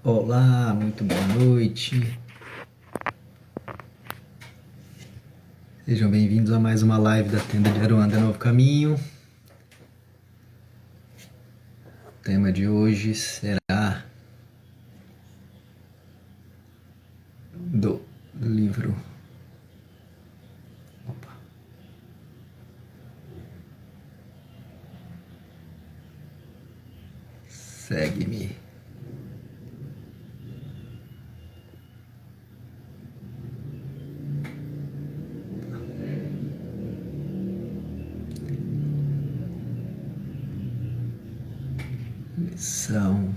Olá, muito boa noite. Sejam bem-vindos a mais uma live da Tenda de Aruanda Novo Caminho. O tema de hoje será do livro. Segue-me. Missão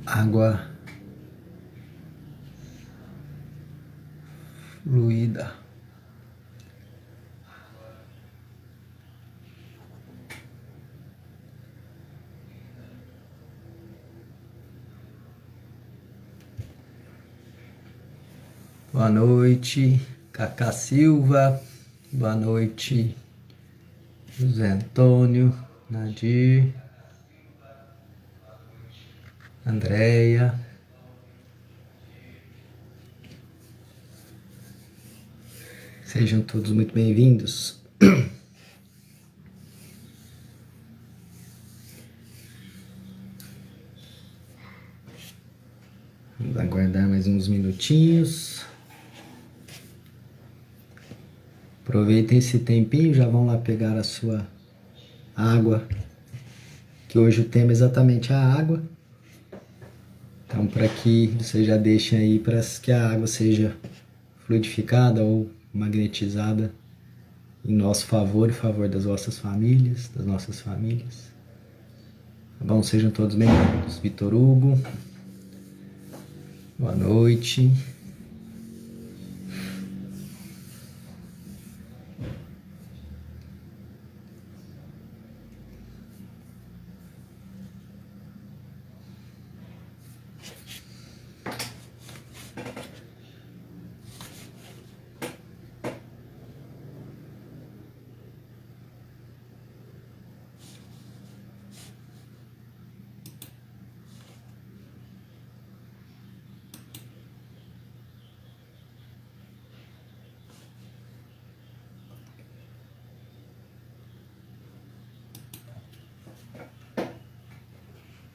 Água Fluida. Boa noite, Cacá Silva. Boa noite, José Antônio, Nadir, Andréia. Sejam todos muito bem-vindos. Vamos aguardar mais uns minutinhos. Aproveitem esse tempinho, já vão lá pegar a sua água, que hoje o tema é exatamente a água. Então, para que você já deixem aí para que a água seja fluidificada ou magnetizada em nosso favor e favor das vossas famílias, das nossas famílias. Tá bom? Sejam todos bem-vindos. Vitor Hugo, boa noite.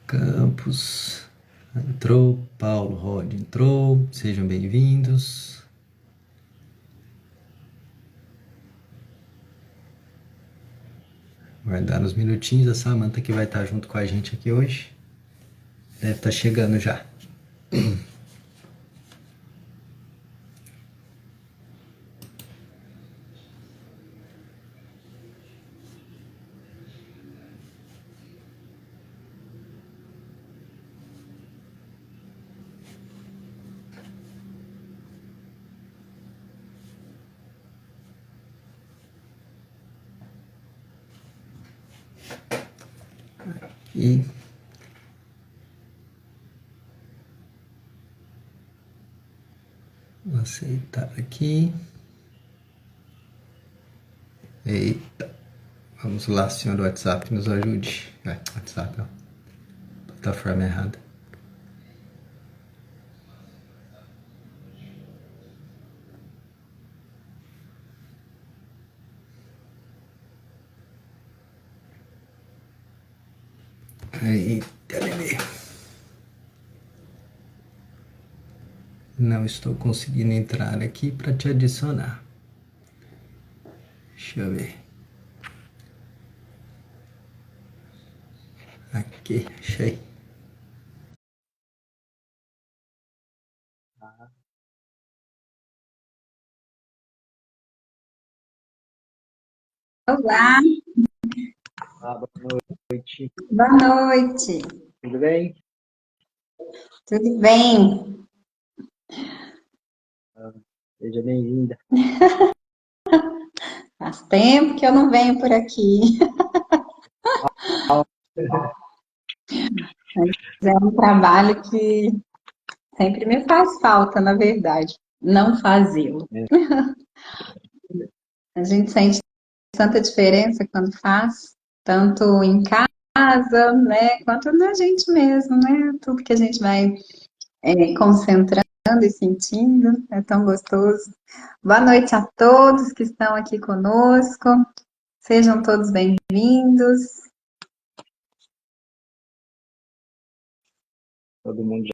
Campos entrou, Paulo Rod entrou, sejam bem-vindos. Guardar uns minutinhos, a Samantha que vai estar junto com a gente aqui hoje deve estar chegando já. E vou aceitar aqui. Eita, vamos lá, senhor do WhatsApp, nos ajude. WhatsApp, ó. Plataforma errada. Eita, bebê. Não estou conseguindo entrar aqui para te adicionar. Deixa eu ver. Aqui, achei. Olá, Boa noite. boa noite. Tudo bem? Tudo bem? Seja bem-vinda. Faz tempo que eu não venho por aqui. Mas é um trabalho que sempre me faz falta, na verdade, não fazê-lo. A gente sente tanta diferença quando faz, tanto em casa casa, né? Quanto na gente mesmo, né? Tudo que a gente vai concentrando e sentindo, é tão gostoso. Boa noite a todos que estão aqui conosco. Sejam todos bem-vindos. Todo mundo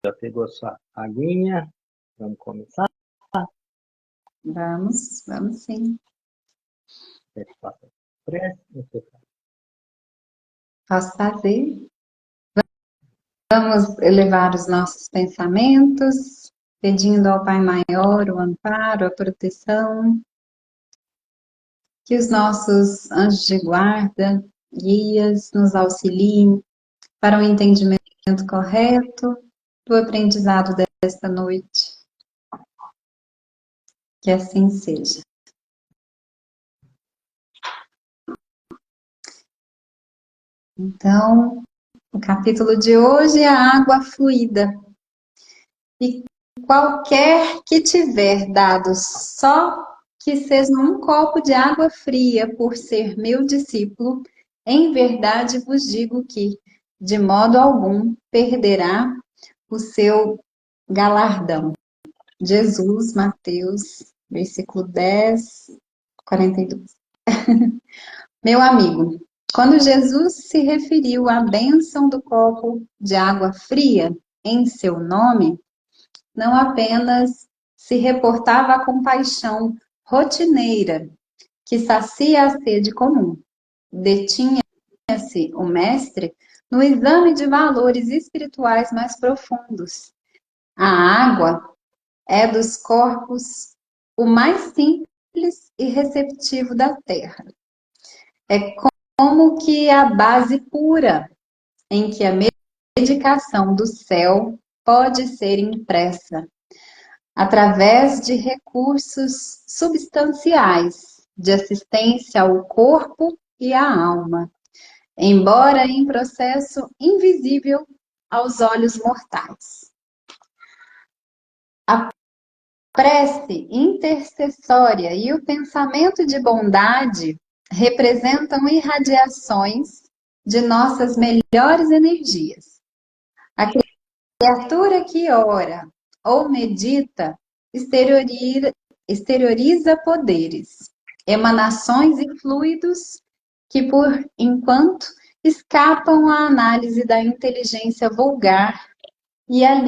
já pegou a sua aguinha? Vamos começar? Vamos sim. Posso fazer? Vamos elevar os nossos pensamentos, pedindo ao Pai Maior o amparo, a proteção, que os nossos anjos de guarda, guias, nos auxiliem para o entendimento correto do aprendizado desta noite. Que assim seja. Então, o capítulo de hoje é a água fluida. E qualquer que tiver dado só que seja um copo de água fria por ser meu discípulo, em verdade vos digo que, de modo algum, perderá o seu galardão. Jesus, Mateus, versículo 10, 42. Meu amigo, quando Jesus se referiu à bênção do copo de água fria em seu nome, não apenas se reportava à compaixão rotineira que sacia a sede comum. Detinha-se o mestre no exame de valores espirituais mais profundos. A água é dos corpos o mais simples e receptivo da terra. É como que a base pura em que a medicação do céu pode ser impressa através de recursos substanciais de assistência ao corpo e à alma, embora em processo invisível aos olhos mortais. A prece intercessória e o pensamento de bondade representam irradiações de nossas melhores energias. A criatura que ora ou medita exterioriza poderes, emanações e fluidos que, por enquanto, escapam à análise da inteligência vulgar, e a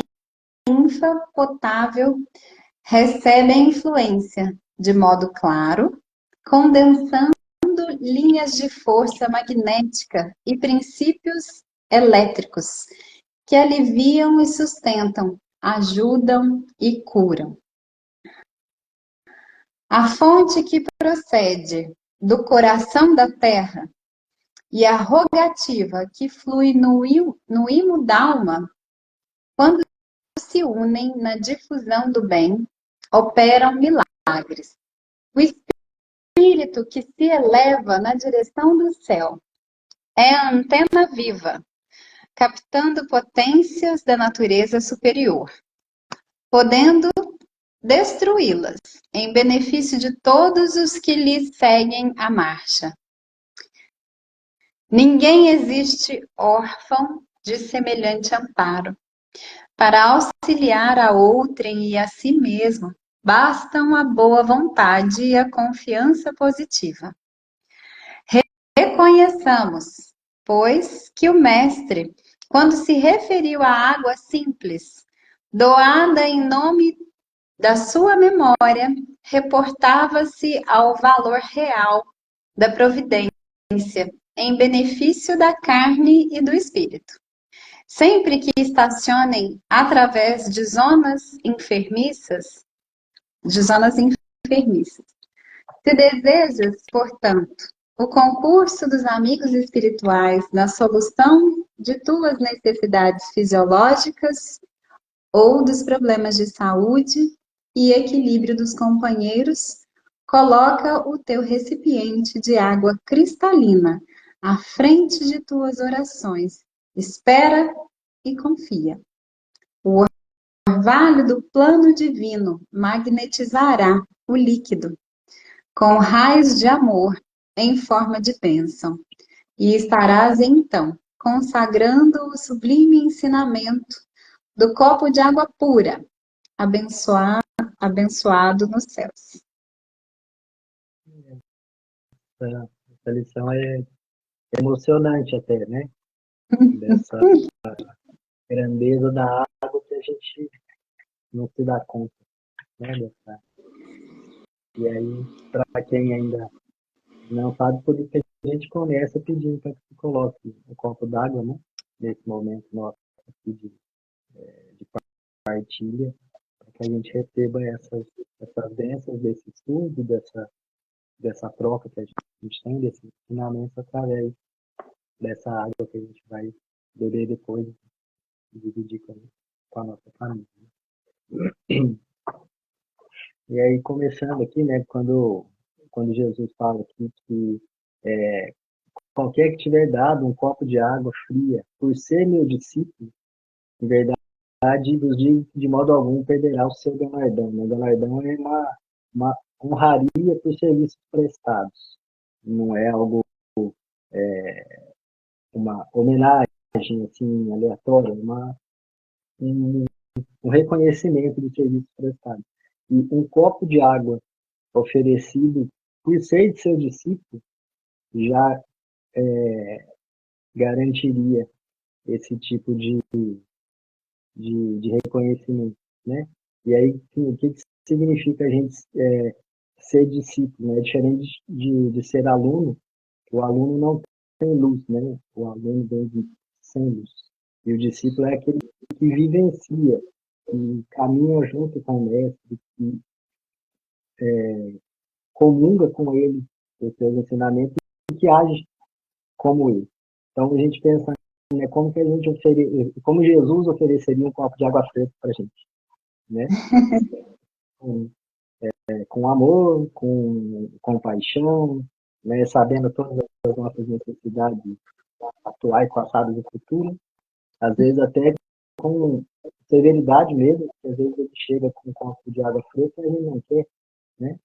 linfa potável recebe a influência de modo claro, condensando linhas de força magnética e princípios elétricos que aliviam e sustentam, ajudam e curam. A fonte que procede do coração da terra e a rogativa que flui no imo d'alma, quando se unem na difusão do bem, operam milagres. O espírito que se eleva na direção do céu é a antena viva, captando potências da natureza superior, podendo destruí-las em benefício de todos os que lhe seguem a marcha. Ninguém existe órfão de semelhante amparo. Para auxiliar a outrem e a si mesmo, bastam a boa vontade e a confiança positiva. Reconheçamos, pois, que o Mestre, quando se referiu à água simples, doada em nome da sua memória, reportava-se ao valor real da providência em benefício da carne e do espírito. Sempre que estacionem através de zonas enfermiças, se desejas, portanto, o concurso dos amigos espirituais na solução de tuas necessidades fisiológicas ou dos problemas de saúde e equilíbrio dos companheiros, coloca o teu recipiente de água cristalina à frente de tuas orações. Espera e confia. O orvalho do plano divino magnetizará o líquido com raios de amor em forma de bênção. E estarás, então, consagrando o sublime ensinamento do copo de água pura, abençoado nos céus. Essa lição é emocionante até, né? Dessa grandeza da água que a gente não se dá conta, né? E aí, para quem ainda não sabe, por isso que a gente começa pedindo para que se coloque um copo d'água, né? Nesse momento nosso aqui de partilha, para que a gente receba essas bênçãos desse estudo, dessa troca que a gente tem, desses ensinamentos através dessa água que a gente vai beber depois e dividir com a nossa família. E aí, começando aqui, né, quando Jesus fala aqui que qualquer que tiver dado um copo de água fria por ser meu discípulo, em verdade, vos digo que de modo algum perderá o seu galardão. O galardão é uma honraria por serviços prestados. Não é algo, uma homenagem assim, aleatória, um, um reconhecimento do serviço prestado. E um copo de água oferecido por ser de seu discípulo já garantiria esse tipo de reconhecimento, né? E aí, o que significa a gente ser discípulo, né? Diferente de ser aluno, o aluno não tem luz, né? O aluno vem sem luz. E o discípulo é aquele que vivencia, que caminha junto com o mestre, que comunga com ele os seus ensinamentos e que age como ele. Então a gente pensa, né, como Jesus ofereceria um copo de água fresca para a gente, né? Com amor, com compaixão, né, sabendo todas as nossas necessidades atuais, passadas e futuras, às vezes até com severidade mesmo, porque às vezes ele chega com um copo de água fresca e a gente não quer, né?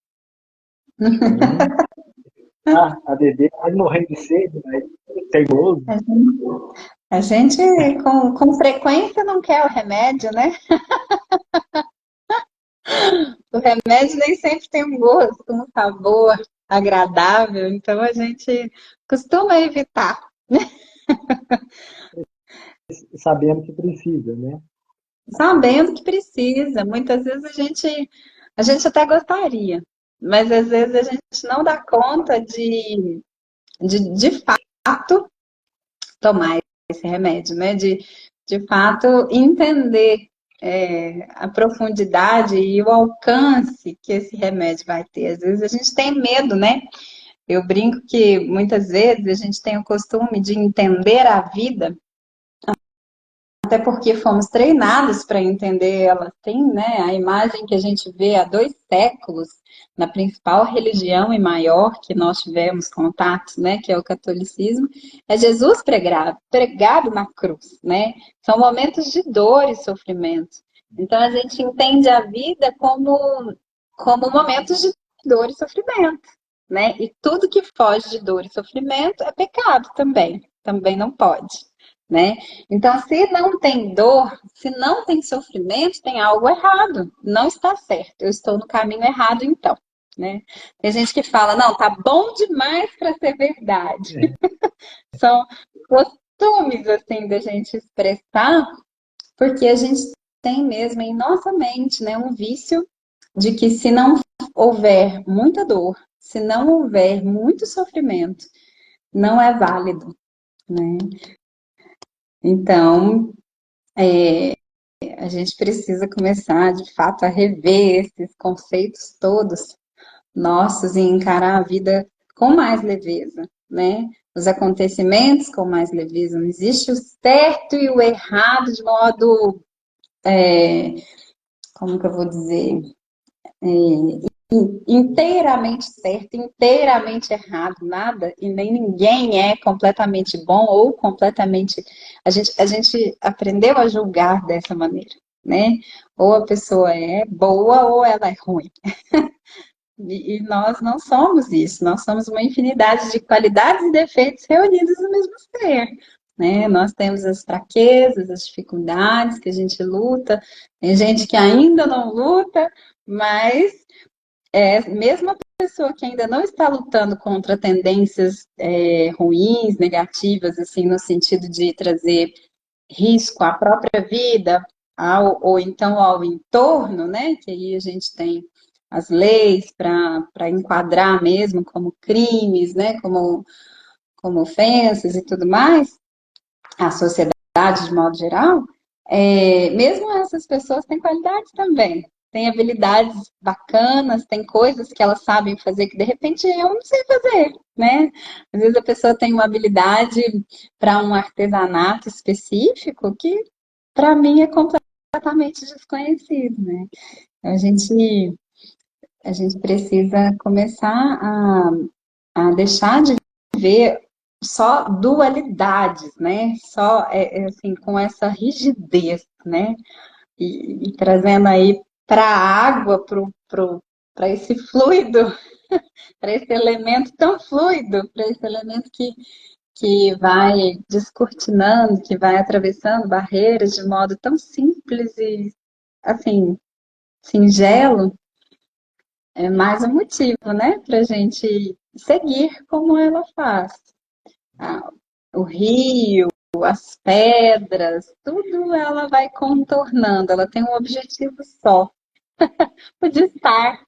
A beber, mas morrendo de sede, mas teimoso. A gente com frequência não quer o remédio, né? O remédio nem sempre tem um gosto, um sabor agradável, então a gente costuma evitar. Sabendo que precisa, né? Sabendo que precisa. Muitas vezes a gente até gostaria, mas às vezes a gente não dá conta de fato tomar esse remédio, né? De fato entender a profundidade e o alcance que esse remédio vai ter. Às vezes a gente tem medo, né? Eu brinco que muitas vezes a gente tem o costume de entender a vida, até porque fomos treinados para entender ela assim, né? A imagem que a gente vê há 2 séculos na principal religião e maior que nós tivemos contato, né? Que é o catolicismo, é Jesus pregado na cruz, né? São momentos de dor e sofrimento. Então a gente entende a vida como momentos de dor e sofrimento, né? E tudo que foge de dor e sofrimento é pecado também não pode, né? Então, se não tem dor, se não tem sofrimento, tem algo errado, não está certo. Eu estou no caminho errado, então, né? Tem gente que fala, não, tá bom demais para ser verdade. São costumes assim da gente expressar, porque a gente tem mesmo em nossa mente, né, um vício de que se não houver muita dor, se não houver muito sofrimento, não é válido, né? Então, a gente precisa começar, de fato, a rever esses conceitos todos nossos e encarar a vida com mais leveza, né? Os acontecimentos com mais leveza. Não existe o certo e o errado de modo, como que eu vou dizer, inteiramente certo, inteiramente errado, nada, e nem ninguém é completamente bom ou completamente. A gente aprendeu a julgar dessa maneira, né? Ou a pessoa é boa ou ela é ruim. E nós não somos isso, nós somos uma infinidade de qualidades e defeitos reunidos no mesmo ser, né? Nós temos as fraquezas, as dificuldades que a gente luta, tem gente que ainda não luta, mas mesmo a pessoa que ainda não está lutando contra tendências ruins, negativas, assim, no sentido de trazer risco à própria vida, ou então ao entorno, né? Que aí a gente tem as leis para enquadrar mesmo como crimes, né? Como ofensas e tudo mais, a sociedade de modo geral, mesmo essas pessoas têm qualidades também. Têm habilidades bacanas, tem coisas que elas sabem fazer que de repente eu não sei fazer, né? Às vezes a pessoa tem uma habilidade para um artesanato específico que para mim é completamente desconhecido, né? A gente precisa começar a deixar de ver só dualidades, né? Só assim com essa rigidez, né? E trazendo aí para a água, para esse fluido, para esse elemento tão fluido, para esse elemento que vai descortinando, que vai atravessando barreiras de modo tão simples e assim singelo, é mais um motivo, né, para a gente seguir como ela faz. Ah, o rio, as pedras, tudo ela vai contornando, ela tem um objetivo só, o de estar,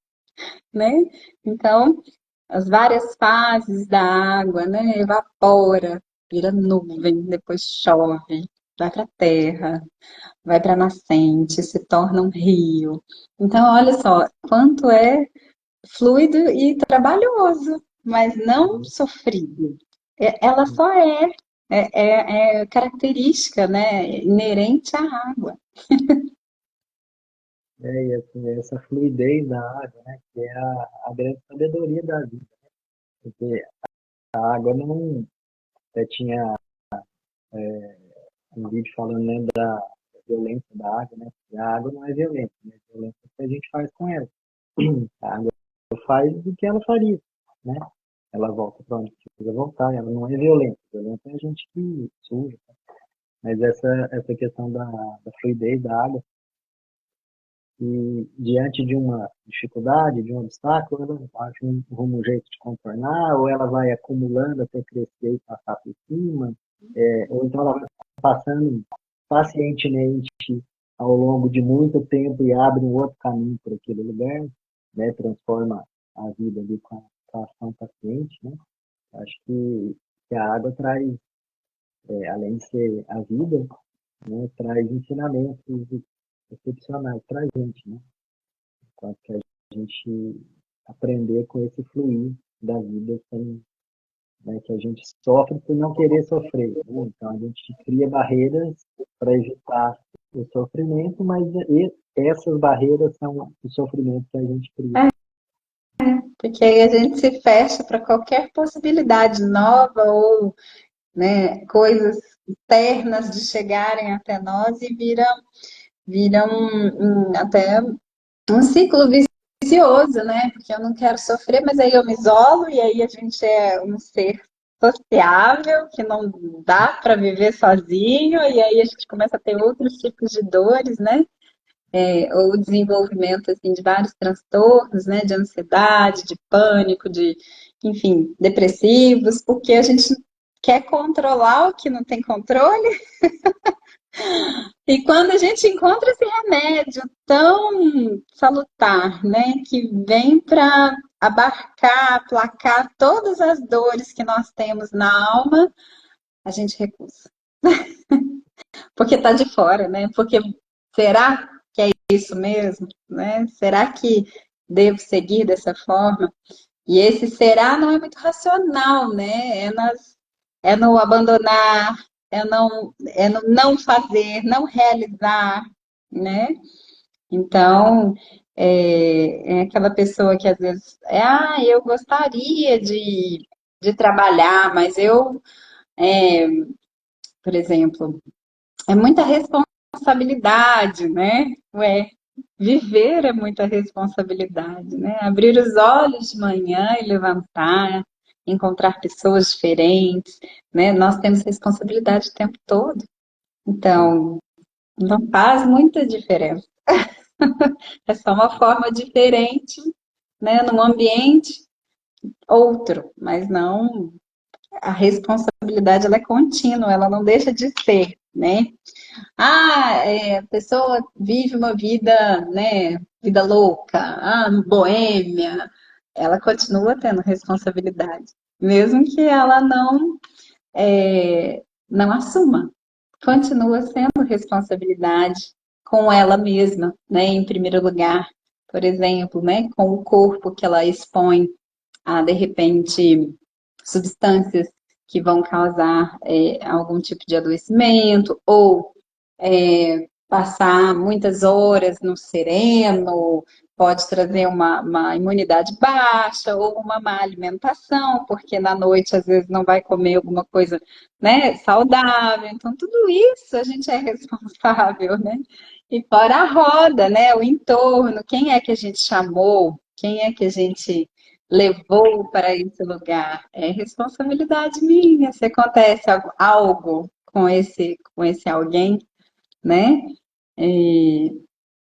né? Então, as várias fases da água, né? Evapora, vira nuvem, depois chove, vai para a terra, vai para a nascente, se torna um rio. Então, olha só, quanto é fluido e trabalhoso, mas não sofrido. Ela só é característica, né, inerente à água. E assim, essa fluidez da água, né, que é a grande sabedoria da vida, porque a água não, tinha um vídeo falando, né, da violência da água, né, que a água não é violenta, né, a violência é o que a gente faz com ela. A água faz o que ela faria, né, ela volta para onde precisa voltar, ela não é violenta, violenta é a gente que suja, mas essa questão da fluidez da água, e diante de uma dificuldade, de um obstáculo, ela acha um jeito de contornar, ou ela vai acumulando até crescer e passar por cima, ou então ela vai passando pacientemente ao longo de muito tempo e abre um outro caminho por aquele lugar, né, transforma a vida ali com a ação paciente, né? Acho que a água traz, além de ser a vida, né, traz ensinamentos excepcionais para a gente, né? Quanto que a gente aprender com esse fluir da vida sem, né, que a gente sofre por não querer sofrer, né? Então a gente cria barreiras para evitar o sofrimento, mas essas barreiras são o sofrimento que a gente cria. Porque aí a gente se fecha para qualquer possibilidade nova ou, né, coisas externas de chegarem até nós e vira até um ciclo vicioso, né? Porque eu não quero sofrer, mas aí eu me isolo e aí a gente é um ser sociável que não dá para viver sozinho e aí a gente começa a ter outros tipos de dores, né? Ou desenvolvimento assim, de vários transtornos, né? De ansiedade, de pânico, enfim, depressivos, porque a gente quer controlar o que não tem controle. E quando a gente encontra esse remédio tão salutar, né, que vem para abarcar, aplacar todas as dores que nós temos na alma, a gente recusa. Porque está de fora, né? Porque será que é isso mesmo, né? Será que devo seguir dessa forma? E esse será não é muito racional, né? É no abandonar, é no não fazer, não realizar, né? Então, é aquela pessoa que às vezes eu gostaria de trabalhar, mas por exemplo, é muita responsabilidade, né? Ué, Viver é muita responsabilidade, né? Abrir os olhos de manhã e levantar, encontrar pessoas diferentes, né? Nós temos responsabilidade o tempo todo. Então, não faz muita diferença. É só uma forma diferente, né? Num ambiente outro, mas não a responsabilidade ela é contínua, ela não deixa de ser, né? A pessoa vive uma vida, né, vida louca, boêmia, ela continua tendo responsabilidade, mesmo que ela não assuma, continua sendo responsabilidade com ela mesma, né, em primeiro lugar, por exemplo, né, com o corpo que ela expõe a, de repente, substâncias que vão causar algum tipo de adoecimento, ou passar muitas horas no sereno, pode trazer uma imunidade baixa, ou uma má alimentação, porque na noite às vezes não vai comer alguma coisa, né, saudável. Então, tudo isso a gente é responsável, né? E fora a roda, né, o entorno, quem é que a gente chamou, quem é que a gente levou para esse lugar. É responsabilidade minha. Se acontece algo com esse alguém, né? E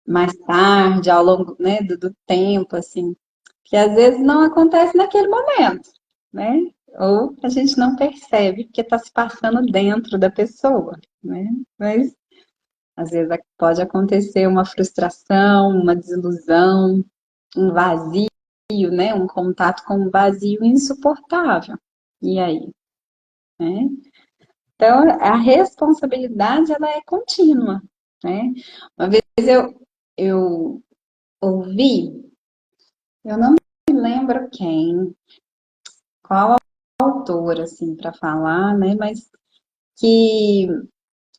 mais tarde, ao longo, né, do tempo, assim, que às vezes não acontece naquele momento, né? Ou a gente não percebe porque está se passando dentro da pessoa, né? Mas às vezes pode acontecer uma frustração, uma desilusão, um vazio, né? Um contato com um vazio insuportável. E aí, né? Então, a responsabilidade, ela é contínua, né? Uma vez eu ouvi, eu não me lembro quem, qual autor, assim, para falar, né? Mas que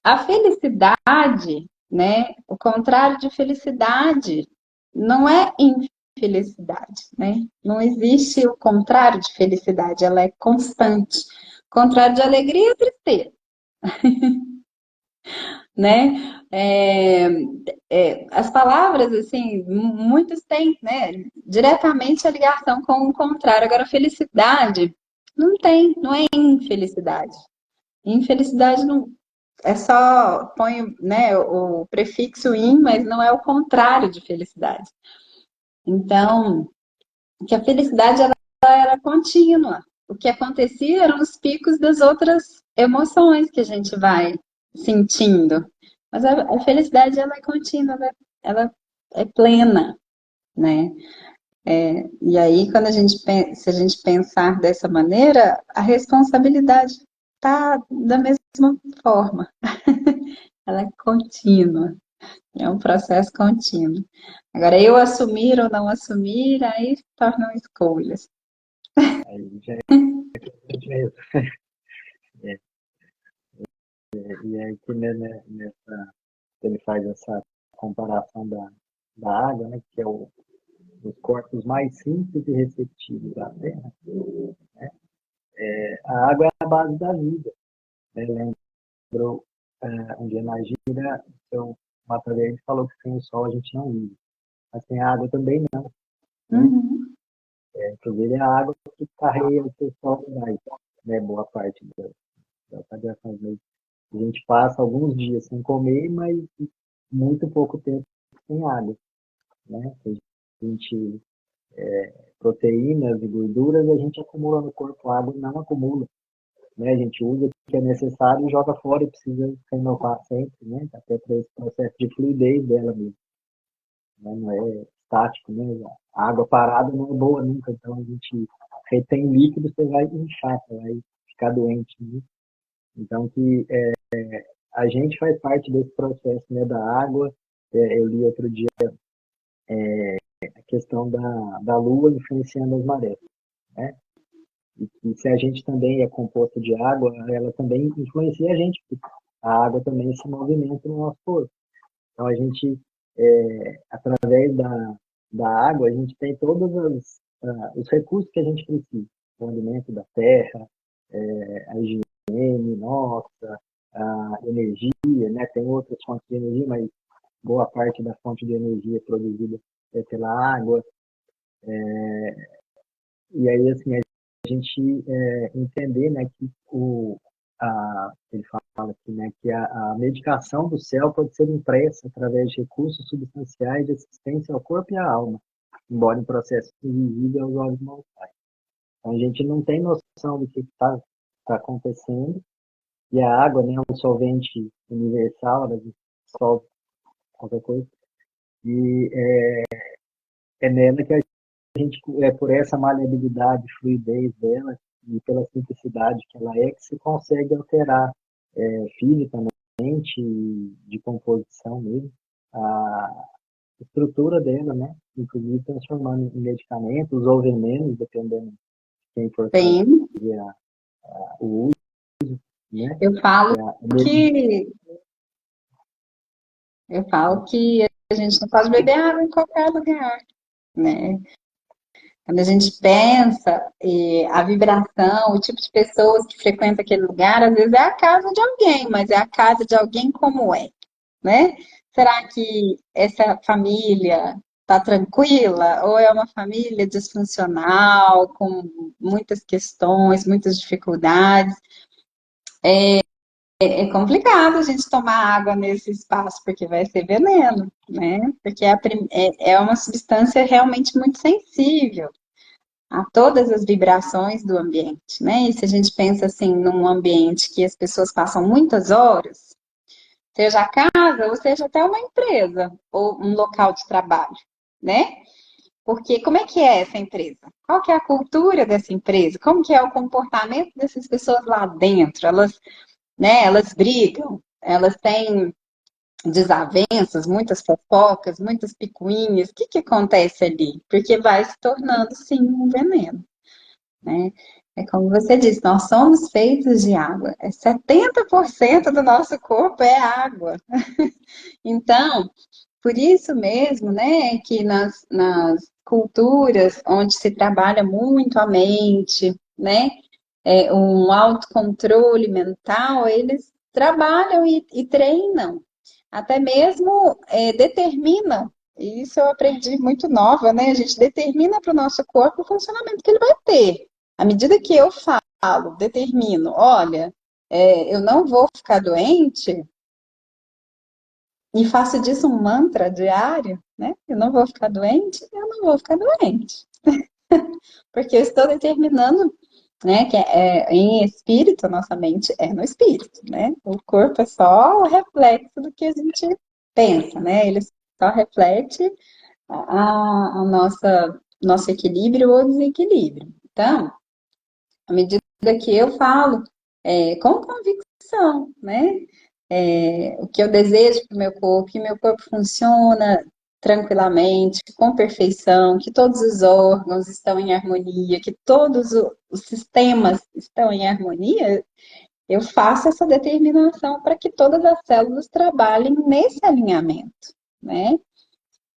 a felicidade, né? O contrário de felicidade não é infelicidade, né? Não existe o contrário de felicidade, ela é constante. O contrário de alegria é tristeza, né? As palavras, assim, muitos têm, né? Diretamente a ligação com o contrário. Agora, felicidade não tem, não é infelicidade. Infelicidade não, é só põe, né, o prefixo in, mas não é o contrário de felicidade. Então, que a felicidade ela era contínua. O que acontecia eram os picos das outras emoções que a gente vai sentindo. Mas a felicidade ela é contínua, ela é plena, né? E aí, quando se a gente pensar dessa maneira, a responsabilidade está da mesma forma. Ela é contínua, é um processo contínuo. Agora, eu assumir ou não assumir, aí tornam escolhas. Aí já é mesmo. É, e aí que nessa, ele faz essa comparação da água, né, que é os corpos mais simples e receptivos da Terra. A água é a base da vida. Né? Lembrou um dia na gira, o seu Mata Verde falou que sem o sol a gente não vive. Mas sem a água também não. Né? Uhum. Inclusive a água que carrega o pessoal mais, né? Boa parte da radiação. A gente passa alguns dias sem comer, mas muito pouco tempo sem água. Né? A gente, proteínas e gorduras, a gente acumula no corpo, a água não acumula. Né? A gente usa o que é necessário e joga fora e precisa renovar sempre, né? Até para esse processo de fluidez dela mesmo. Né? Não é estático, né? A água parada não é boa nunca, então a gente retém líquido, você vai inchar, você vai ficar doente. Né? Então, que a gente faz parte desse processo, né, da água. Eu li outro dia a questão da Lua influenciando as marés. Né? E se a gente também é composto de água, ela também influencia a gente, porque a água também se movimenta no nosso corpo. Então, a gente, através da água, a gente tem todos os recursos que a gente precisa. O alimento da terra, a higiene nossa, a energia, né? Tem outras fontes de energia, mas boa parte da fonte de energia produzida é pela água. E aí, assim, a gente entender, né, que ele fala aqui, né, que a medicação do céu pode ser impressa através de recursos substanciais de assistência ao corpo e à alma, embora em processo invisível aos olhos mortais. Então, a gente não tem noção do que está acontecendo, e a água, né, é um solvente universal, ela dissolve qualquer coisa, e é nela que a gente, por essa maleabilidade, fluidez dela, e pela simplicidade que ela é, que se consegue alterar fisicamente, de composição mesmo, a estrutura dela, né? Inclusive transformando em medicamentos ou venenos, dependendo de quem for Sim, fazer o uso, né? eu falo A que eu falo que a gente não pode beber água em qualquer lugar, né? Quando a gente pensa a vibração, o tipo de pessoas que frequentam aquele lugar, às vezes é a casa de alguém, mas é a casa de alguém como é, né? Será que essa família está tranquila ou é uma família disfuncional, com muitas questões, muitas dificuldades? É complicado a gente tomar água nesse espaço, porque vai ser veneno, né? Porque é uma substância realmente muito sensível a todas as vibrações do ambiente, né? E se a gente pensa assim num ambiente que as pessoas passam muitas horas, seja a casa ou seja até uma empresa ou um local de trabalho, né? Porque como é que é essa empresa? Qual que é a cultura dessa empresa? Como que é o comportamento dessas pessoas lá dentro? Elas, né, elas brigam, elas têm desavenças, muitas fofocas, muitas picuinhas. O que que acontece ali? Porque vai se tornando, sim, um veneno, né? É como você disse, nós somos feitos de água. 70% do nosso corpo é água. Então, por isso mesmo, né, que nas culturas onde se trabalha muito a mente, né, um autocontrole mental, eles trabalham e treinam, até mesmo determinam. E isso eu aprendi muito nova, né? A gente determina para o nosso corpo o funcionamento que ele vai ter. À medida que eu falo, determino, olha, eu não vou ficar doente, e faço disso um mantra diário, né? Eu não vou ficar doente, eu não vou ficar doente. Porque eu estou determinando, né, que em espírito, nossa mente é no espírito, né? O corpo é só o reflexo do que a gente pensa, né? Ele só reflete a nosso equilíbrio ou desequilíbrio. Então, à medida que eu falo com convicção, né? O que eu desejo para o meu corpo, que meu corpo funciona tranquilamente, com perfeição, que todos os órgãos estão em harmonia, que todos os sistemas estão em harmonia, eu faço essa determinação para que todas as células trabalhem nesse alinhamento, né?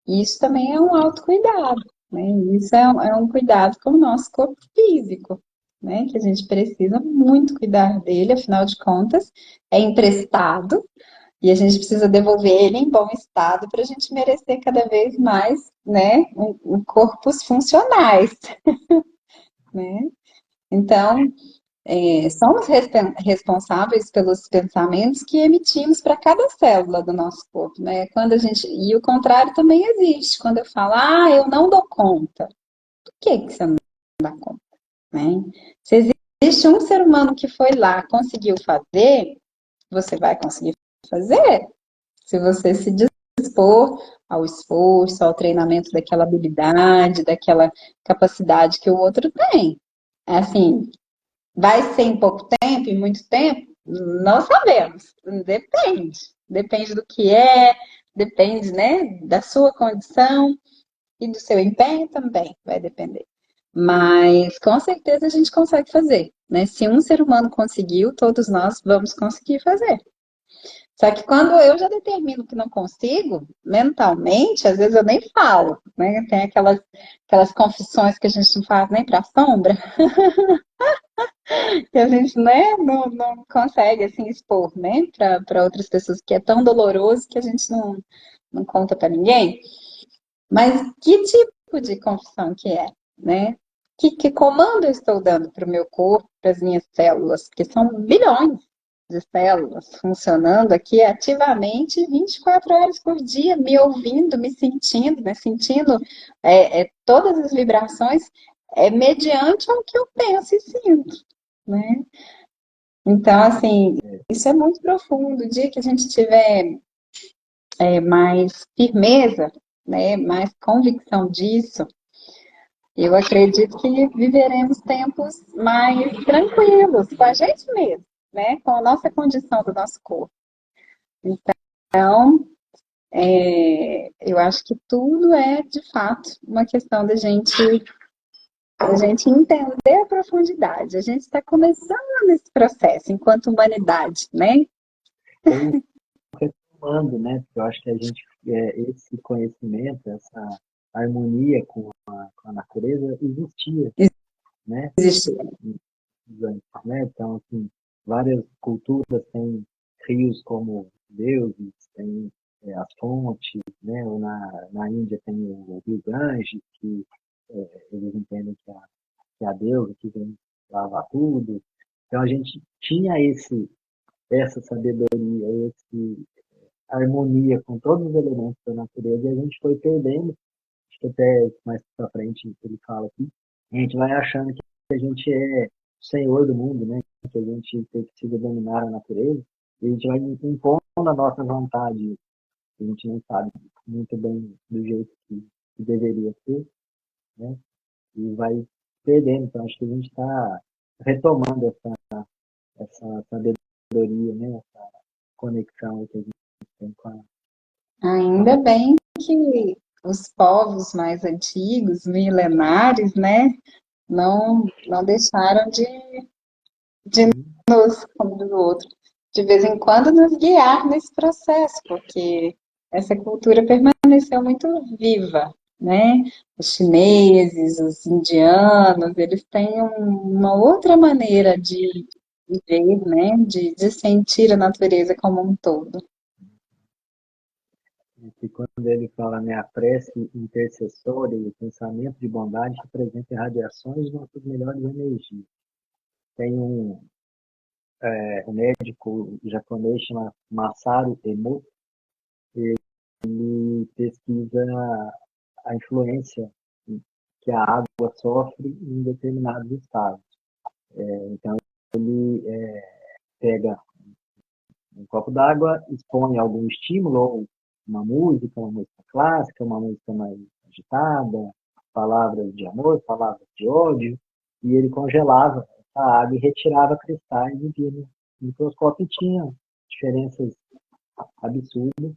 Isso também é um autocuidado, né? Isso é um cuidado com o nosso corpo físico, né? Que a gente precisa muito cuidar dele, afinal de contas, é emprestado e a gente precisa devolver ele em bom estado para a gente merecer cada vez mais, né? Corpos funcionais, né? Então, somos responsáveis pelos pensamentos que emitimos para cada célula do nosso corpo, né? E o contrário também existe. Quando eu falo, eu não dou conta. Por que você não dá conta, né? Se existe um ser humano que foi lá, conseguiu fazer, você vai conseguir fazer. Se você se dispor ao esforço, ao treinamento daquela habilidade, daquela capacidade que o outro tem. É assim, vai ser em pouco tempo, em muito tempo? Não sabemos. Depende. Depende do que depende, né, da sua condição e do seu empenho também vai depender. Mas com certeza a gente consegue fazer, né? Se um ser humano conseguiu, todos nós vamos conseguir fazer. Só que quando eu já determino que não consigo, mentalmente, às vezes eu nem falo, né? Tem aquelas confissões que a gente não faz nem para a sombra. que a gente, né, não consegue, assim, expor, né, para outras pessoas, que é tão doloroso que a gente não conta para ninguém. Mas que tipo de confissão que é, né? Que comando eu estou dando para o meu corpo, para as minhas células? Porque são bilhões de células funcionando aqui ativamente 24 horas por dia, me ouvindo, me sentindo, né? Sentindo todas as vibrações mediante o que eu penso e sinto, né? Então, assim, isso é muito profundo. O dia que a gente tiver mais firmeza, né, mais convicção disso, eu acredito que viveremos tempos mais tranquilos com a gente mesmo, né, com a nossa condição do nosso corpo. Então, eu acho que tudo é, de fato, uma questão da gente entender a profundidade. A gente está começando esse processo enquanto humanidade, né? Ou retomando, né? Porque eu acho que a gente, esse conhecimento, essa harmonia com a natureza existia, né? Existe. Antes, né? Então, assim, várias culturas têm rios como deuses, tem as fontes, né? Ou na Índia tem o rio Ganges, que eles entendem que é a deusa que vem lavar tudo. Então, a gente tinha essa sabedoria, harmonia com todos os elementos da natureza e a gente foi perdendo. Acho que até mais para frente ele fala aqui, a gente vai achando que a gente é o senhor do mundo, né? Que a gente precisa dominar a natureza e a gente vai impondo a nossa vontade. A gente não sabe muito bem do jeito que deveria ser, né? E vai perdendo. Então acho que a gente está retomando essa sabedoria, né? Essa conexão que a gente tem com a Ainda bem que os povos mais antigos, milenares, né, não deixaram de natureza. nos, como diz o outro, de vez em quando nos guiar nesse processo, porque essa cultura permaneceu muito viva, né? Os chineses, os indianos, eles têm uma outra maneira de ver, né? De sentir a natureza como um todo. Que quando ele fala, né, a prece intercessória e o pensamento de bondade representa irradiações de nossas melhores energias. Tem um médico japonês chamado Masaru Emoto, ele pesquisa a influência que a água sofre em determinados estados. Então, ele pega um copo d'água, expõe algum estímulo, ou uma música clássica, uma música mais agitada, palavras de amor, palavras de ódio, e ele congelava a água e retirava cristais e via no microscópio e tinha diferenças absurdas,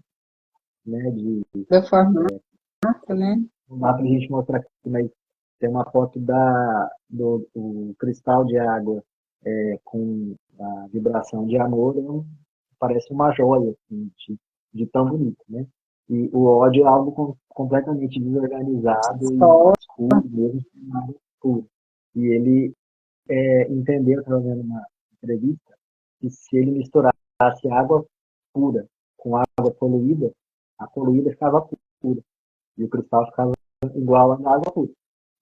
né, Do formato, né? não dá para a gente mostrar aqui, mas tem uma foto do cristal de água com a vibração de amor, parece uma joia, assim, de tão bonito, né? E o ódio é algo completamente desorganizado e Só escuro, mesmo sem nada puro. E ele entendeu, estava vendo uma entrevista, que se ele misturasse água pura com água poluída, a poluída ficava pura e o cristal ficava igual à água pura,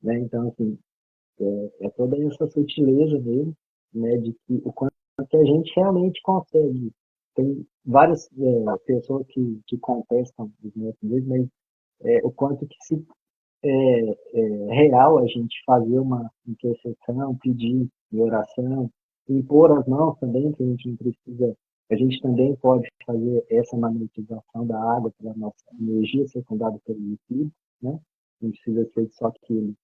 né? Então, assim, toda essa sutileza mesmo, né, de que o quanto que a gente realmente consegue. Tem várias pessoas que contestam os métodos, mas o quanto que se é real a gente fazer uma intercessão, pedir em oração, impor as mãos também, que a gente não precisa, a gente também pode fazer essa magnetização da água pela nossa energia secundada pelo líquido, né? Não precisa ser só que ele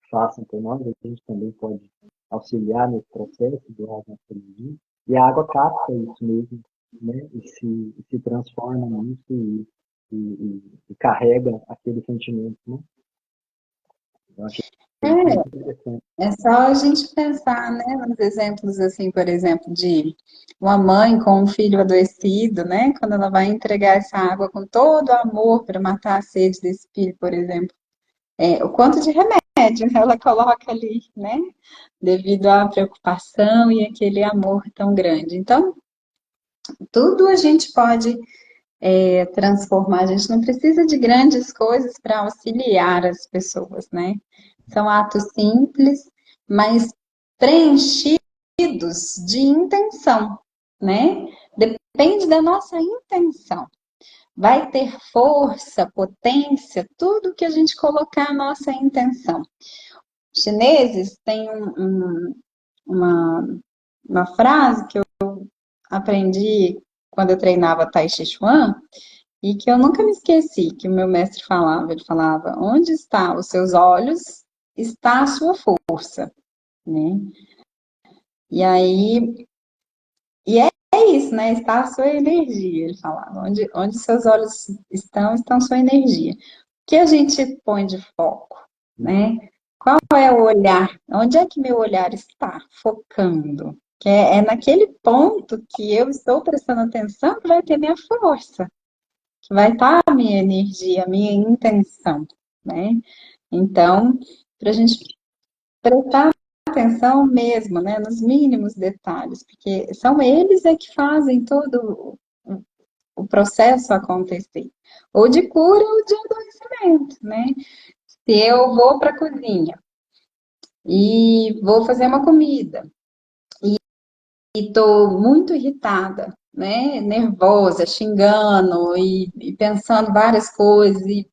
façam por nós, a gente também pode auxiliar nesse processo de água energia. E a água capta isso mesmo, né? E se transforma nisso e carrega aquele sentimento, né? Eu achei isso muito é, interessante. é só a gente pensar, né, nos exemplos assim, por exemplo, de uma mãe com um filho adoecido, né, quando ela vai entregar essa água com todo o amor para matar a sede desse filho, por exemplo. o quanto de remédio ela coloca ali, né? Devido à preocupação e aquele amor tão grande. Então, tudo a gente pode transformar. A gente não precisa de grandes coisas para auxiliar as pessoas, né? São atos simples, mas preenchidos de intenção, né? Depende da nossa intenção. Vai ter força, potência, tudo que a gente colocar a nossa intenção. Os chineses têm uma frase que eu aprendi quando eu treinava Tai Chi Chuan, e que eu nunca me esqueci, que o meu mestre falava, ele falava, onde está os seus olhos, está a sua força, né? E aí, é isso, né? Está a sua energia, ele falava, onde seus olhos estão sua energia. O que a gente põe de foco, né? Qual é o olhar? Onde é que meu olhar está focando? Que é naquele ponto que eu estou prestando atenção que vai ter minha força, que vai estar a minha energia, a minha intenção, né? Então, para a gente prestar atenção mesmo, né, nos mínimos detalhes, porque são eles que fazem todo o processo acontecer, ou de cura ou de adoecimento, né? Se eu vou para a cozinha e vou fazer uma comida e estou muito irritada, né, nervosa, xingando e pensando várias coisas e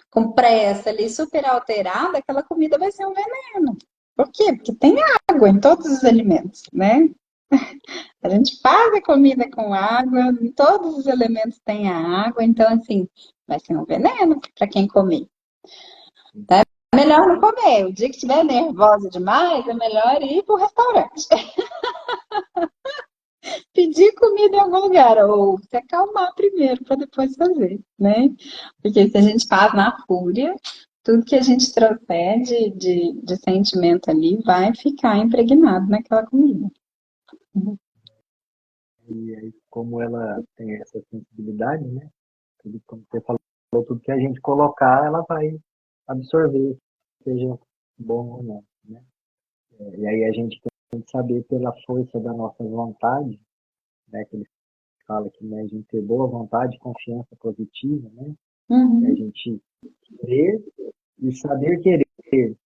com pressa ali, super alterada, aquela comida vai ser um veneno. Por quê? Porque tem água em todos os alimentos, né? A gente faz a comida com água, em todos os elementos tem a água, então assim, vai ser um veneno para quem comer. Tá? É melhor não comer. O dia que estiver nervosa demais, é melhor ir para o restaurante. Pedir comida em algum lugar, ou se acalmar primeiro para depois fazer, né? Porque se a gente faz na fúria, tudo que a gente trouxer de sentimento ali vai ficar impregnado naquela comida. E aí, como ela tem essa sensibilidade, né? Tudo, como você falou, tudo que a gente colocar, ela vai absorver, seja bom ou não, né? E aí a gente tem que saber pela força da nossa vontade, né? Que ele fala que, né, a gente ter boa vontade, confiança positiva, né? E a gente querer e saber querer,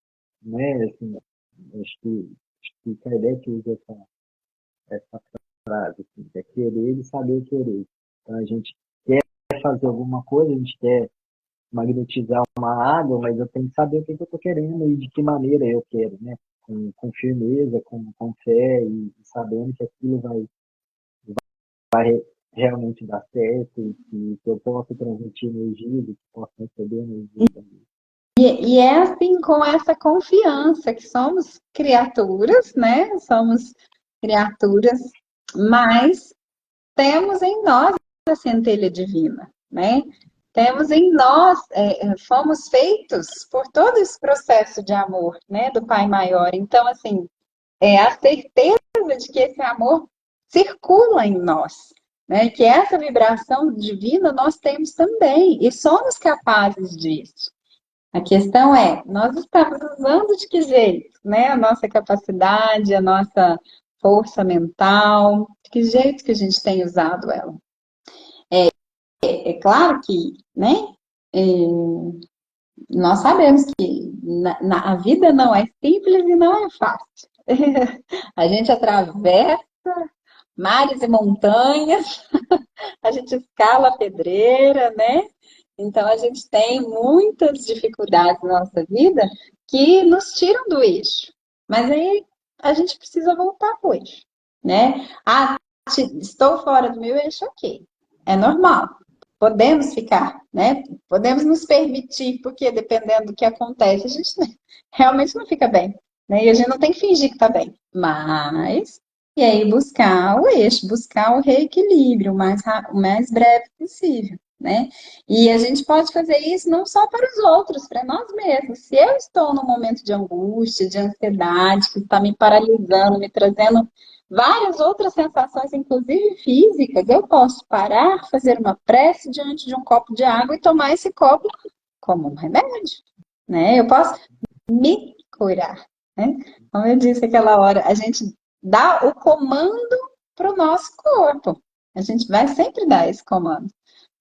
né? Assim, acho que Kardec usa essa frase, assim, é querer e saber querer. Então a gente quer fazer alguma coisa, a gente quer magnetizar uma água, mas eu tenho que saber o que eu estou querendo e de que maneira eu quero, né? Com firmeza, com fé e sabendo que aquilo vai realmente dar certo e que eu posso transmitir energia, que posso receber energia também. E é assim, com essa confiança que somos criaturas, né? Somos criaturas, mas temos em nós a centelha divina, né? Temos em nós, fomos feitos por todo esse processo de amor, né? Do Pai Maior. Então, assim, a certeza de que esse amor circula em nós, né? Que essa vibração divina nós temos também e somos capazes disso. A questão é, nós estamos usando de que jeito, né? A nossa capacidade, a nossa força mental, de que jeito que a gente tem usado ela. É claro que, né? Nós sabemos que a vida não é simples e não é fácil. A gente atravessa mares e montanhas, a gente escala a pedreira, né? Então a gente tem muitas dificuldades na nossa vida que nos tiram do eixo. Mas aí a gente precisa voltar para o eixo, né? Ah, estou fora do meu eixo, ok. É normal. Podemos ficar, né? Podemos nos permitir, porque dependendo do que acontece, a gente realmente não fica bem, né? E a gente não tem que fingir que está bem. Mas, e aí buscar o eixo, buscar o reequilíbrio o mais breve possível, né? E a gente pode fazer isso não só para os outros, para nós mesmos. Se eu estou num momento de angústia, de ansiedade, que está me paralisando, me trazendo várias outras sensações, inclusive físicas, eu posso parar, fazer uma prece diante de um copo de água e tomar esse copo como um remédio, né? Eu posso me curar, né? Como eu disse aquela hora, a gente dá o comando para o nosso corpo. A gente vai sempre dar esse comando,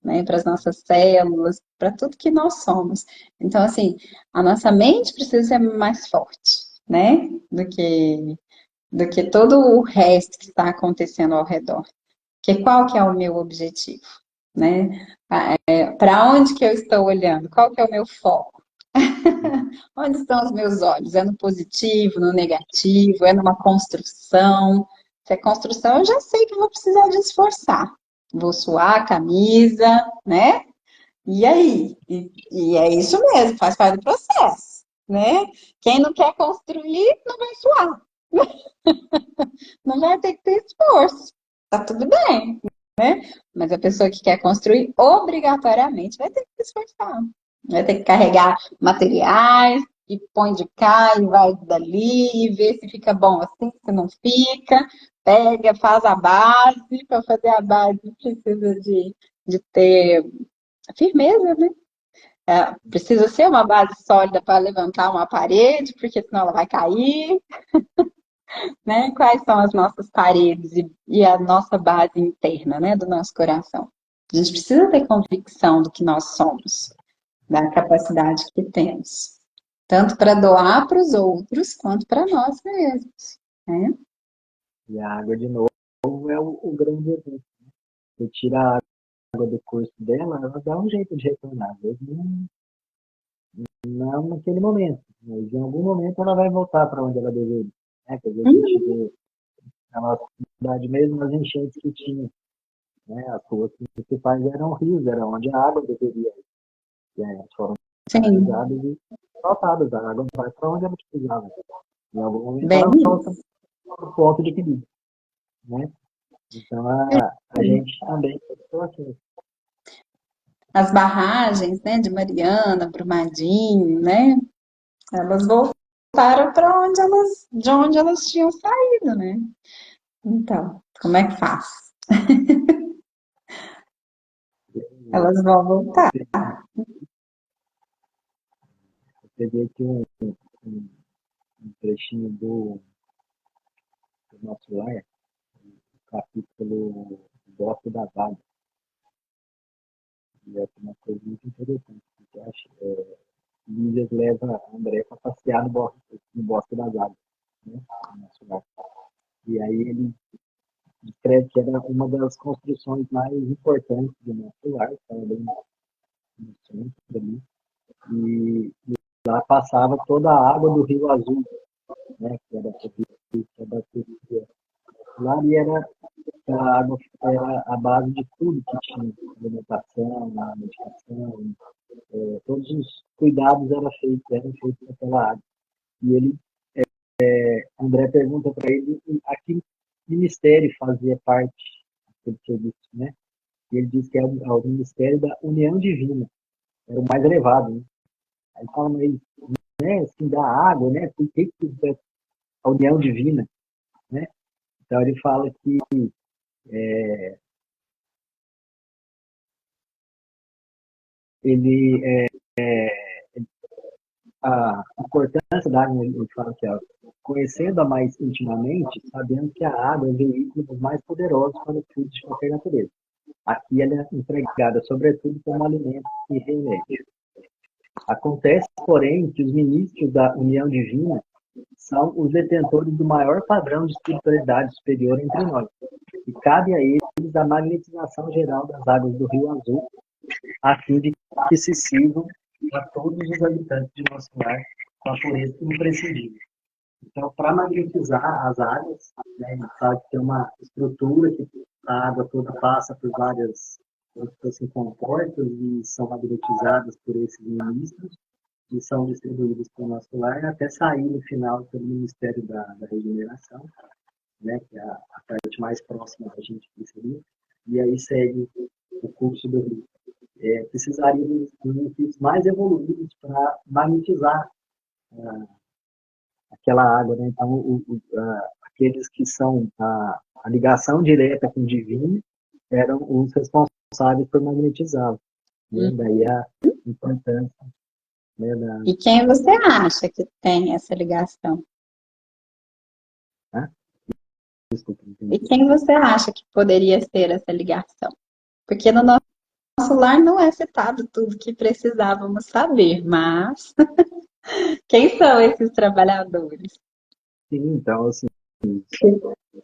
né? Para as nossas células, para tudo que nós somos. Então, assim, a nossa mente precisa ser mais forte, né? Do que todo o resto que está acontecendo ao redor. Porque qual que é o meu objetivo, né? Para onde que eu estou olhando? Qual que é o meu foco? Onde estão os meus olhos? É no positivo, no negativo? É numa construção? Se é construção, eu já sei que vou precisar de esforçar. Vou suar a camisa, né? E aí? E é isso mesmo, faz parte do processo, né? Quem não quer construir, não vai suar. Não vai ter que ter esforço. Tá tudo bem, né? Mas a pessoa que quer construir, obrigatoriamente vai ter que se esforçar. Vai ter que carregar materiais, e põe de cá e vai dali, e vê se fica bom assim, se não fica. Pega, faz a base. Para fazer a base precisa de ter firmeza, né? Precisa ser uma base sólida para levantar uma parede, porque senão ela vai cair, né? Quais são as nossas paredes e a nossa base interna, né, do nosso coração? A gente precisa ter convicção do que nós somos, da capacidade que temos, tanto para doar para os outros, quanto para nós mesmos, né? E a água, de novo, é o grande exemplo. Você tira a água do curso dela, ela dá um jeito de retornar. Às vezes não naquele momento, mas em algum momento ela vai voltar para onde ela deveria. Né? Quer dizer, a gente vê na nossa cidade mesmo as enchentes que tinha. Né? As ruas principais eram rios, era onde a água deveria ir. E aí elas foram Sim, canalizadas e tratadas. A água vai para onde ela precisava. Em algum momento bem ela volta isso. para o ponto de equilíbrio. Né? Então a gente também pensou assim. As barragens, né, de Mariana, Brumadinho, né? Elas voltaram para de onde elas tinham saído, né? Então, como é que faz? Elas vão Eu voltar. peguei aqui um, um trechinho do nosso lar, capítulo Gosto da Vaga. E é uma coisa muito interessante. Porque eu acho, Lízias leva André para passear no Bosque das Águas, né? No nosso lar. E aí ele descreve que era uma das construções mais importantes do nosso lar, estava bem no centro ali. E lá passava toda a água do Rio Azul, né? Que era a bateria. Lá ali era a água era a base de tudo que tinha, alimentação, medicação, todos os cuidados eram feitos naquela água. E ele, André pergunta para ele a que ministério fazia parte daquele serviço, né? E ele diz que é o ministério da união divina, era o mais elevado, né? Aí fala, mas, né, assim, da água, né? Por que é a união divina, né? Então ele fala que ele a importância da água, ele fala que conhecendo-a mais intimamente, sabendo que a água é o veículo dos mais poderosos para o fluidos de qualquer natureza. Aqui ela é empregada, sobretudo, como alimento e remédio. Acontece, porém, que os ministros da união divina são os detentores do maior padrão de espiritualidade superior entre nós, e cabe a eles a magnetização geral das águas do Rio Azul, a fim de que se sirvam a todos os habitantes de nosso lar com a pureza imprescindível. Então, para magnetizar as águas, né, a gente sabe que tem uma estrutura que a água toda passa por várias assim, comportas e são magnetizadas por esses ministros e são distribuídos para o nosso lar até sair no final pelo Ministério da Regeneração, né, que é a parte mais próxima da gente que seria, e aí segue o curso do rio. Precisaria de benefícios mais evoluídos para magnetizar aquela água, né? Então, aqueles que são a ligação direta com o divino eram os responsáveis por magnetizá-lo. Né? Daí a importância. né, E quem você acha que tem essa ligação? desculpa, não E entendi. quem você acha que poderia ser essa ligação? Porque no nosso lar não é citado tudo que precisávamos saber, mas quem são esses trabalhadores Sim, então, assim, que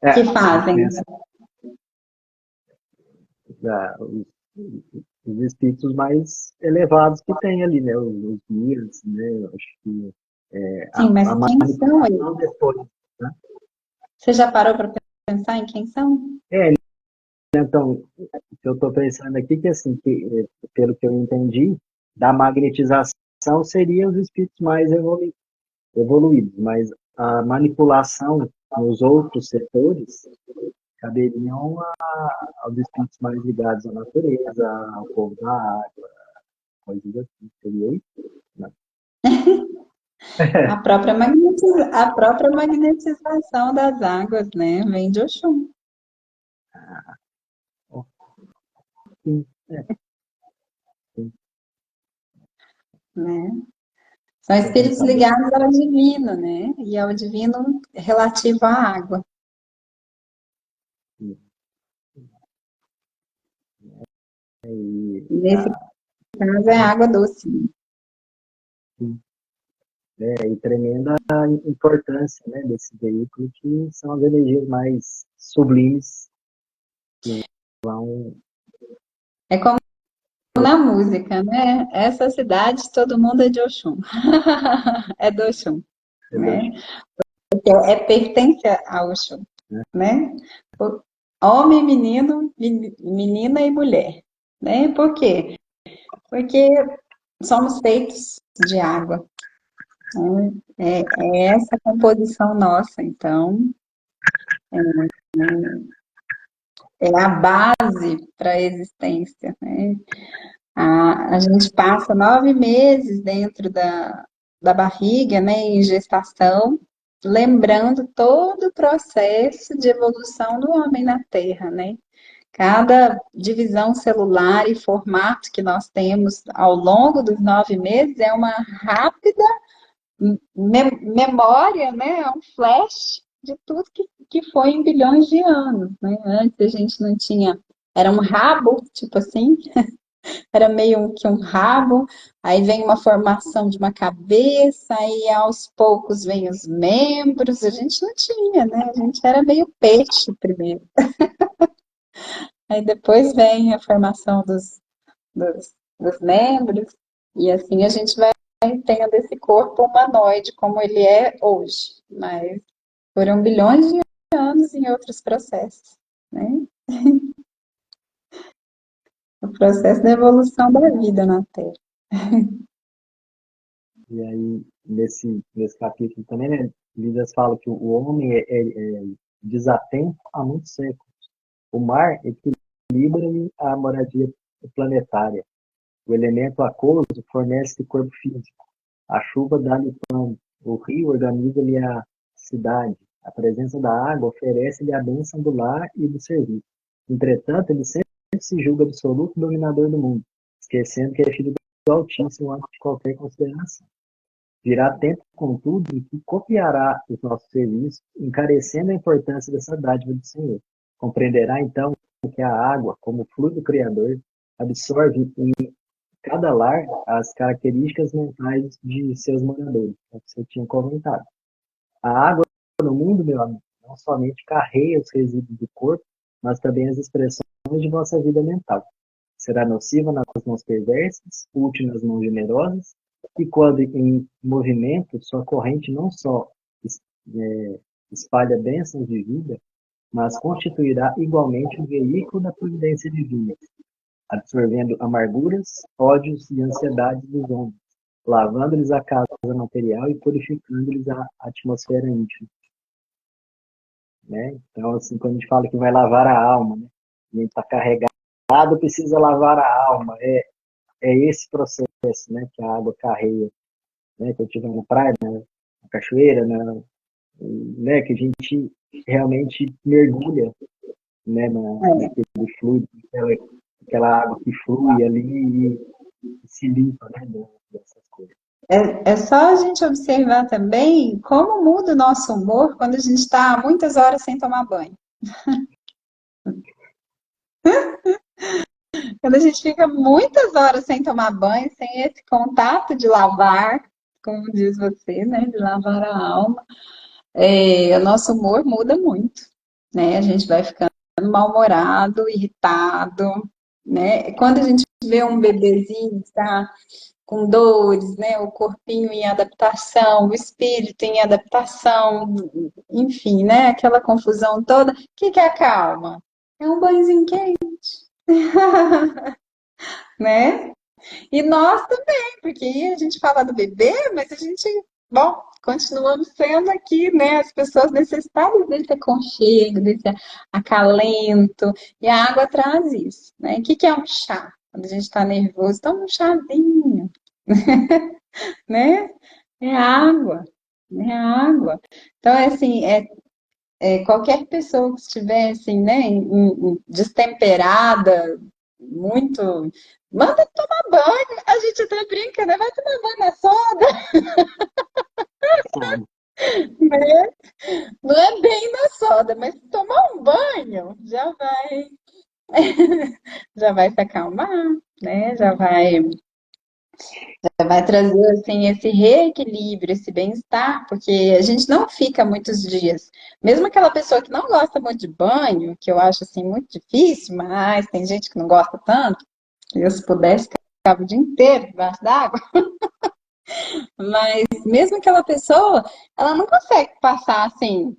a gente fazem? pensa os espíritos mais elevados que tem ali, né? Os guias, né? Eu acho que Sim, mas a quem são eles? manipulação depois, né? Você já parou para pensar em quem são? É, então, o que eu estou pensando aqui que, assim, pelo que eu entendi, da magnetização seria os espíritos mais evoluídos, mas a manipulação nos outros setores caberiam aos espíritos mais ligados à natureza, ao povo da água, coisas assim. Seria isso? Não. A própria magnetização das águas, né? Vem de Oxum, Sim, sim. né? São Estou espíritos pensando ligados ao divino, né? E ao divino relativo à água. aqui. E, Nesse caso é água doce. e tremenda importância, né, desse veículo, que são as energias mais sublimes que vão. É como na música, né? Essa cidade, todo mundo é de Oxum. É do Oxum, né? É pertence a Oxum, Né? né? Homem, menino, menina e mulher, né? Por quê? Porque somos feitos de água, né? É essa composição nossa, então é a base para a existência, né? A gente passa 9 meses dentro da barriga, né, em gestação, lembrando todo o processo de evolução do homem na Terra, né? Cada divisão celular e formato que nós temos ao longo dos 9 meses é uma rápida memória, né? É um flash de tudo que foi em bilhões de anos, né? Antes a gente não tinha, era um rabo, tipo assim, era meio que um rabo, aí vem uma formação de uma cabeça, aí aos poucos vem os membros, a gente não tinha, né? A gente era meio peixe primeiro. Aí depois vem a formação dos membros, e assim a gente vai tendo esse corpo humanoide como ele é hoje, mas foram bilhões de anos em outros processos, né? O processo da evolução da vida na Terra. E aí, nesse capítulo também, né, Lidas fala que o homem é desatento há muito séculos. O mar equilibra a moradia planetária. O elemento aquoso fornece o corpo físico. A chuva dá-lhe pão. O rio organiza-lhe a cidade. A presença da água oferece-lhe a bênção do lar e do serviço. Entretanto, ele sempre se julga absoluto dominador do mundo, esquecendo que é filho do Altíssimo antes de qualquer consideração. Virá tempo, contudo, em que copiará os nossos serviços, encarecendo a importância dessa dádiva do Senhor. Compreenderá, então, que a água, como fluido criador, absorve em cada lar as características mentais de seus moradores, é o que você tinha comentado. A água no mundo, meu amigo, não somente carrega os resíduos do corpo, mas também as expressões de vossa vida mental. Será nociva nas mãos perversas, útil nas mãos generosas, e quando em movimento, sua corrente não só espalha bênçãos de vida, mas constituirá igualmente um veículo da providência divina, absorvendo amarguras, ódios e ansiedades dos homens, lavando-lhes a casa material e purificando-lhes a atmosfera íntima, né? Então, assim, quando a gente fala que vai lavar a alma, né? A gente está carregado, precisa lavar a alma. É esse processo, né, que a água carrega, né? Que eu tive na praia, na cachoeira, né, que a gente realmente mergulha, né, naquele fluido, aquela água que flui ali e se limpa, né, dessas coisas. É só a gente observar também como muda o nosso humor quando a gente está muitas horas sem tomar banho. Quando a gente fica muitas horas sem tomar banho, sem esse contato de lavar, como diz você, né, de lavar a alma, o nosso humor muda muito, né? A gente vai ficando mal-humorado, irritado, né? Quando a gente vê um bebezinho que está com dores, né? O corpinho em adaptação, o espírito em adaptação, enfim, né? Aquela confusão toda. O que que acalma? É um banhozinho quente, né? E nós também, porque a gente fala do bebê, mas a gente, bom, continuamos sendo aqui, né, as pessoas necessitadas desse aconchego, desse acalento, e a água traz isso, né? O que que é um chá? Quando a gente está nervoso, toma um chazinho, né? É água, é água. Então, é assim, qualquer pessoa que estiver, assim, né, destemperada, muito... Manda tomar banho. A gente até brinca, né? Vai tomar banho na soda, Sabe? né? Não é bem na soda, mas tomar um banho já vai se acalmar, né? Já vai trazer assim esse reequilíbrio, esse bem-estar, porque a gente não fica muitos dias. Mesmo aquela pessoa que não gosta muito de banho, que eu acho assim muito difícil, mas tem gente que não gosta tanto, eu se pudesse ficava o dia inteiro debaixo d'água. Mas mesmo aquela pessoa, ela não consegue passar assim,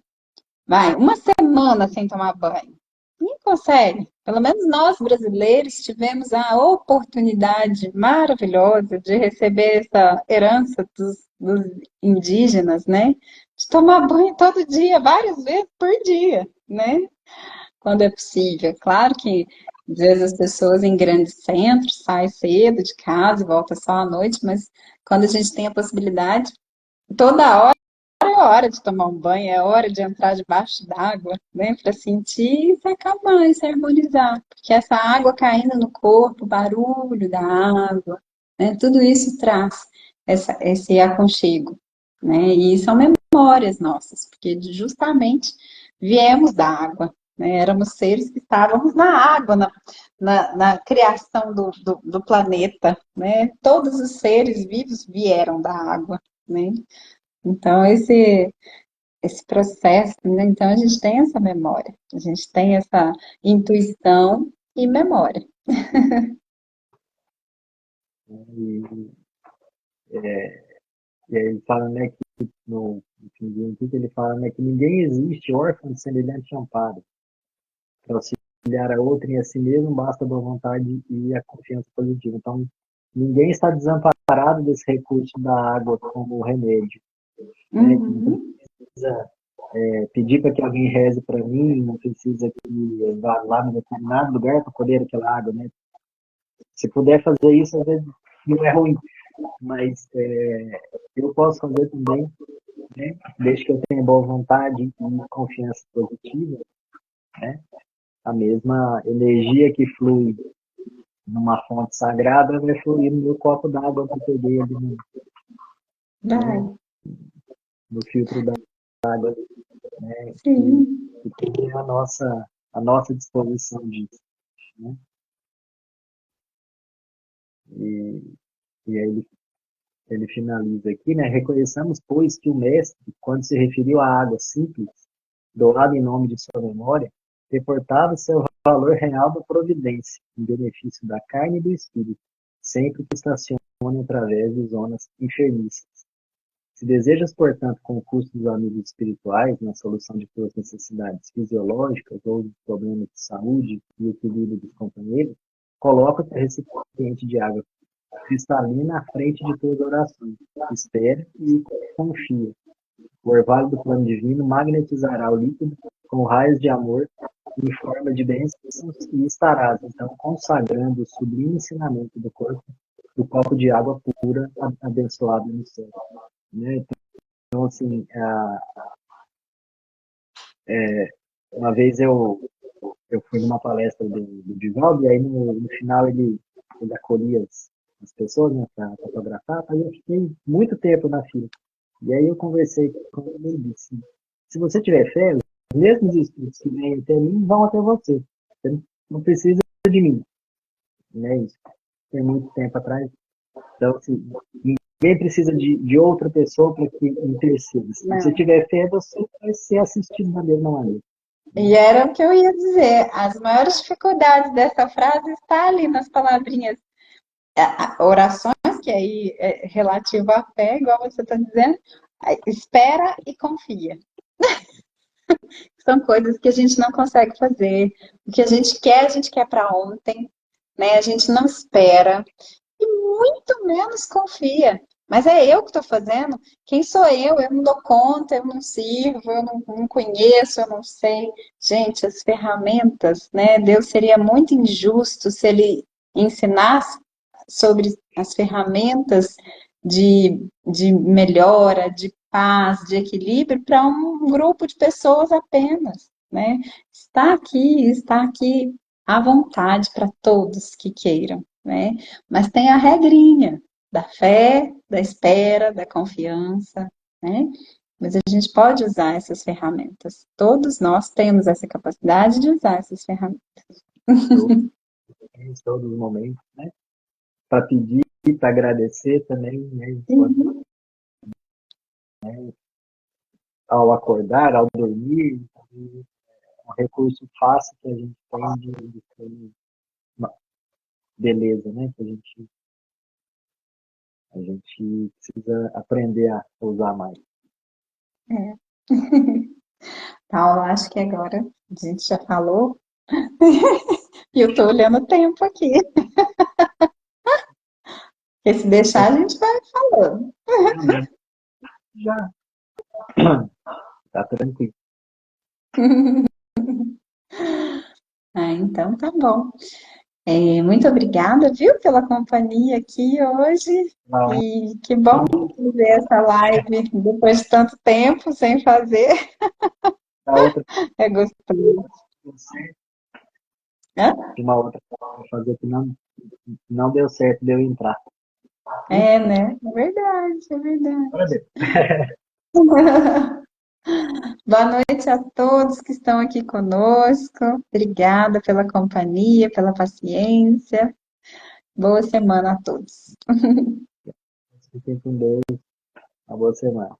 vai, uma semana sem tomar banho. Nem consegue. Pelo menos nós brasileiros tivemos a oportunidade maravilhosa de receber essa herança dos indígenas, né? De tomar banho todo dia, várias vezes por dia, né? Quando é possível. Claro que às vezes as pessoas em grandes centros saem cedo de casa e voltam só à noite, mas quando a gente tem a possibilidade, toda hora é hora de tomar um banho, é hora de entrar debaixo d'água, né? Para sentir e se acalmar e se harmonizar. Porque essa água caindo no corpo, o barulho da água, né? Tudo isso traz esse aconchego, né? E são memórias nossas, porque justamente viemos da água, né? Éramos seres que estávamos na água, na criação do planeta, né? Todos os seres vivos vieram da água, né? Então, esse processo, né? Então, a gente tem essa memória, a gente tem essa intuição e memória. E, e aí ele fala, né, que no finzinho aqui, que ele fala, né, que ninguém existe órfão, semelhante amparo. Para auxiliar a outra e a si mesmo, basta a boa vontade e a confiança positiva. Então, ninguém está desamparado desse recurso da água como remédio, né? Que não Uhum. precisa pedir para que alguém reze para mim, não precisa que vá lá no determinado lugar para colher aquela água, né? Se puder fazer isso, às vezes não é ruim, mas eu posso fazer também, né? Desde que eu tenha boa vontade e confiança positiva, né? A mesma energia que flui numa fonte sagrada vai fluir no meu copo d'água que eu peguei ali Vai, né, no filtro d'água, né, sim. que tem a nossa disposição disso. Né? E, e aí ele finaliza aqui, né? Reconheçamos, pois, que o mestre, quando se referiu à água simples, doada em nome de sua memória, reportava seu valor real da providência, em benefício da carne e do espírito, sempre que estacione através de zonas enfermiças. Se desejas, portanto, concurso dos amigos espirituais na solução de tuas necessidades fisiológicas ou de problemas de saúde e equilíbrio dos companheiros, coloca-te recipiente de água cristalina à frente de tuas orações. Espera e confia. O orvalho do plano divino magnetizará o líquido com raios de amor em forma de bênçãos e estarás, então, consagrando o sublime ensinamento do corpo, do copo de água pura abençoado no céu. Né? Então, assim, uma vez eu fui numa palestra do Divaldo, e aí no final ele acolhia as pessoas, né, para fotografar, mas eu fiquei muito tempo na fila. E aí eu conversei com ele e disse, se você tiver fé, os mesmos espíritos que vêm até mim vão até você. Você não precisa de mim. Né? Isso tem muito tempo atrás. Então, assim, ninguém precisa de outra pessoa para que interceda. Se você Não. tiver fé, você vai ser assistido da mesma maneira. E era o que eu ia dizer. As maiores dificuldades dessa frase está ali nas palavrinhas, orações, que aí é relativo à fé, igual você está dizendo, espera e confia. São coisas que a gente não consegue fazer. O que a gente quer para ontem, né? A gente não espera e muito menos confia. Mas é eu que estou fazendo? Quem sou eu? Eu não dou conta, eu não sirvo, eu não conheço, eu não sei. Gente, as ferramentas, né? Deus seria muito injusto se ele ensinasse sobre as ferramentas de melhora, de paz, de equilíbrio para um grupo de pessoas apenas, né? Está aqui à vontade para todos que queiram, né? Mas tem a regrinha da fé, da espera, da confiança, né? Mas a gente pode usar essas ferramentas. Todos nós temos essa capacidade de usar essas ferramentas. Em todos os momentos, né? Para pedir, para agradecer também, né? Ao acordar, ao dormir, é um recurso fácil que a gente tem de ter uma beleza, né? Que a gente precisa aprender a usar mais. É. Paulo, acho que agora a gente já falou e eu estou olhando o tempo aqui. Porque se deixar, a gente vai falando. Já tá tranquilo. Então tá bom. Muito obrigada, viu, pela companhia aqui hoje. Na E que bom ver essa live depois de tanto tempo sem fazer. outra É gostoso. Hã? uma outra para fazer que não deu certo de eu entrar. É, né? É verdade, é verdade. Parabéns. Boa noite a todos que estão aqui conosco. Obrigada pela companhia, pela paciência. Boa semana a todos. Fiquem com Deus. Uma boa semana.